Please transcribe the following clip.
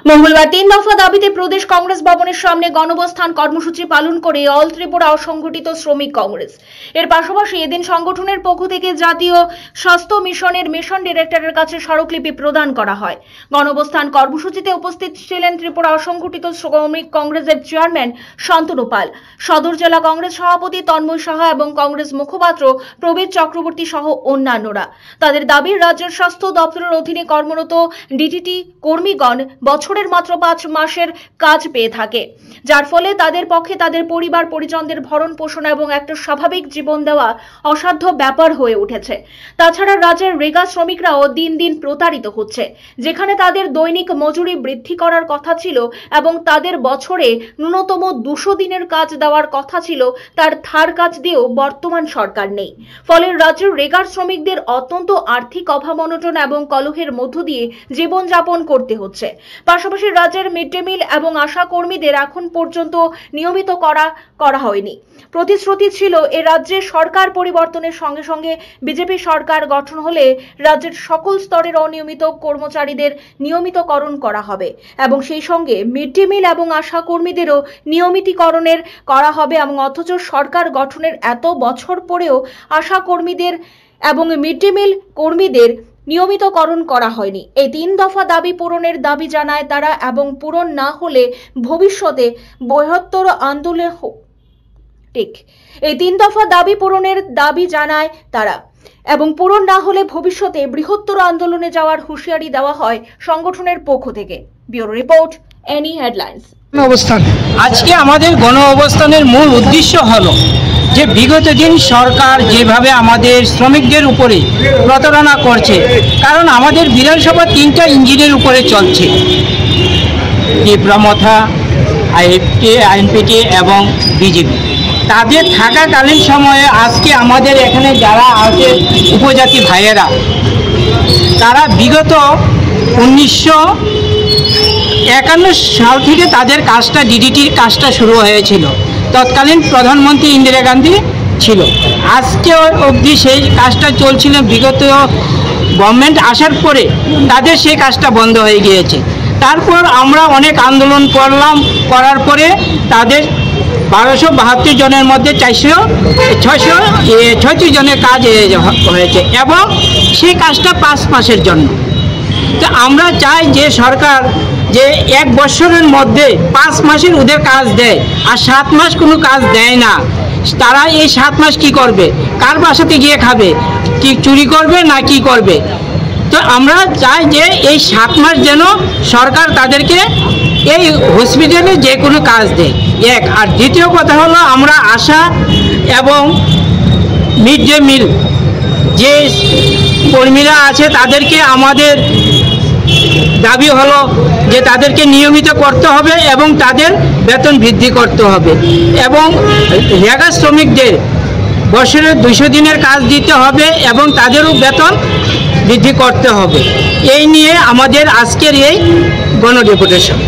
মঙ্গলবার 3 দফা দাবিতে প্রদেশ কংগ্রেস ভবনের সামনে গণঅবস্থান কর্মসূচি পালন করে অল ত্রিপুরা অসংগঠিত শ্রমিক কংগ্রেস এর পাশাপাশি এদিন সংগঠনের পক্ষ থেকে জাতীয় স্বাস্থ্য মিশনের মিশন ডিরেক্টরের কাছে স্মারকলিপি প্রদান করা হয়। গণঅবস্থান কর্মসূচিতে উপস্থিত ছিলেন ত্রিপুরা অসংগঠিত শ্রমিক কংগ্রেসের চেয়ারম্যান শান্তনু পাল, সদর জেলা কংগ্রেস সভাপতি তন্ময় সাহা এবং কংগ্রেস মুখপাত্র প্রবীর চক্রবর্তী সহ অন্যান্যরা। তাদের দাবি, রাজ্যের স্বাস্থ্য দপ্তরের অধীনে কর্মরত ডিটিটি কর্মীগণ বছরের মাত্র 5 মাসের কাজ পেয়ে থাকে, যার ফলে তাদের পক্ষে তাদের পরিবার পরিজনদের ভরণ পোষণ এবং একটা স্বাভাবিক জীবন দেওয়া অসাধ্য ব্যাপার হয়ে উঠেছে। তাছাড়া রাজ্যের রেগা শ্রমিকরাও দিন দিন প্রতারিত হচ্ছে, যেখানে তাদের দৈনিক মজুরি বৃদ্ধি করার কথা ছিল এবং তাদের বছরে ন্যূনতম 200 দিনের কাজ দেওয়ার কথা ছিল, তার ধার কাজ দিয়েও বর্তমান সরকার নেই। ফলে রাজ্যের রেগার শ্রমিকদের অত্যন্ত আর্থিক অভাব অনটন এবং কলহের মধ্য দিয়ে জীবনযাপন করতে হচ্ছে। পাশাপাশি রাজ্যের মিড ডে মিল এবং আশা কর্মীদের এখন পর্যন্ত নিয়মিত করা হয়নি। প্রতিশ্রুতি ছিল এ রাজ্যে সরকার পরিবর্তনের সঙ্গে সঙ্গে বিজেপি সরকার গঠন হলে রাজ্যের সকল স্তরের অনিয়মিত কর্মচারীদের নিয়মিতকরণ করা হবে এবং সেই সঙ্গে মিড ডে মিল এবং আশা কর্মীদেরও নিয়মিতকরণের করা হবে। এবং অথচ সরকার গঠনের এত বছর পরেও আশা কর্মীদের এবং মিড ডে মিল কর্মীদের নিয়মিতকরণ করা হয়নি। এই 3 দফা দাবি পূরণের দাবি জানায় তারা এবং পূরণ না হলে ভবিষ্যতে বৃহত্তর আন্দোলন এই 3 দফা দাবি পূরণের দাবি জানায় তারা এবং পূরণ না হলে ভবিষ্যতে বৃহত্তর আন্দোলনে যাওয়ার হুঁশিয়ারি দেওয়া হয় সংগঠনের পক্ষ থেকে। Bureau report, any headlines. আজকে আমাদের গণ অবস্থানের মূল উদ্দেশ্য হলো যে বিগত দিন সরকার যেভাবে আমাদের শ্রমিকদের উপরে প্রতারণা করছে, কারণ আমাদের বিধানসভা 3টা ইঞ্জিনের উপরে চলছে, তীব্রমথা, আইএনপিটি এবং বিজেপি। তাদের থাকাকালীন সময়ে আজকে আমাদের এখানে যারা আছে উপজাতি ভাইয়েরা, তারা বিগত 1951 সাল থেকে তাদের কাজটা ডিডিটির কাজটা শুরু হয়েছিল। তৎকালীন প্রধানমন্ত্রী ইন্দিরা গান্ধী ছিল। আজকে অবধি সেই কাজটা চলছিল। বিগত গভর্নমেন্ট আসার পরে তাদের সেই কাজটা বন্ধ হয়ে গিয়েছে। তারপর আমরা অনেক আন্দোলন করার পরে তাদের 1272 জনের মধ্যে 636 জনের কাজ হয়েছে এবং সেই কাজটা 5 মাসের জন্য। তো আমরা চাই যে সরকার যে 1 বছরের মধ্যে 5 মাসের ওদের কাজ দেয়, আর 7 মাস কোনো কাজ দেয় না। তারা এই 7 মাস কি করবে? কার বাসাতে গিয়ে খাবে? কি চুরি করবে না কি করবে? তো আমরা চাই যে এই 7 মাস যেন সরকার তাদেরকে এই হসপিটালে যে কোনো কাজ দেয়, এক। আর দ্বিতীয় কথা হলো, আমরা আশা এবং মিড ডে মিল যে কর্মীরা আছে তাদেরকে আমাদের দাবি হলো যে তাদেরকে নিয়মিত করতে হবে এবং তাদের বেতন বৃদ্ধি করতে হবে এবং রেগা শ্রমিকদের বছরে 200 দিনের কাজ দিতে হবে এবং তাদেরও বেতন বৃদ্ধি করতে হবে। এই নিয়ে আমাদের আজকের এই গণডেপুটেশন।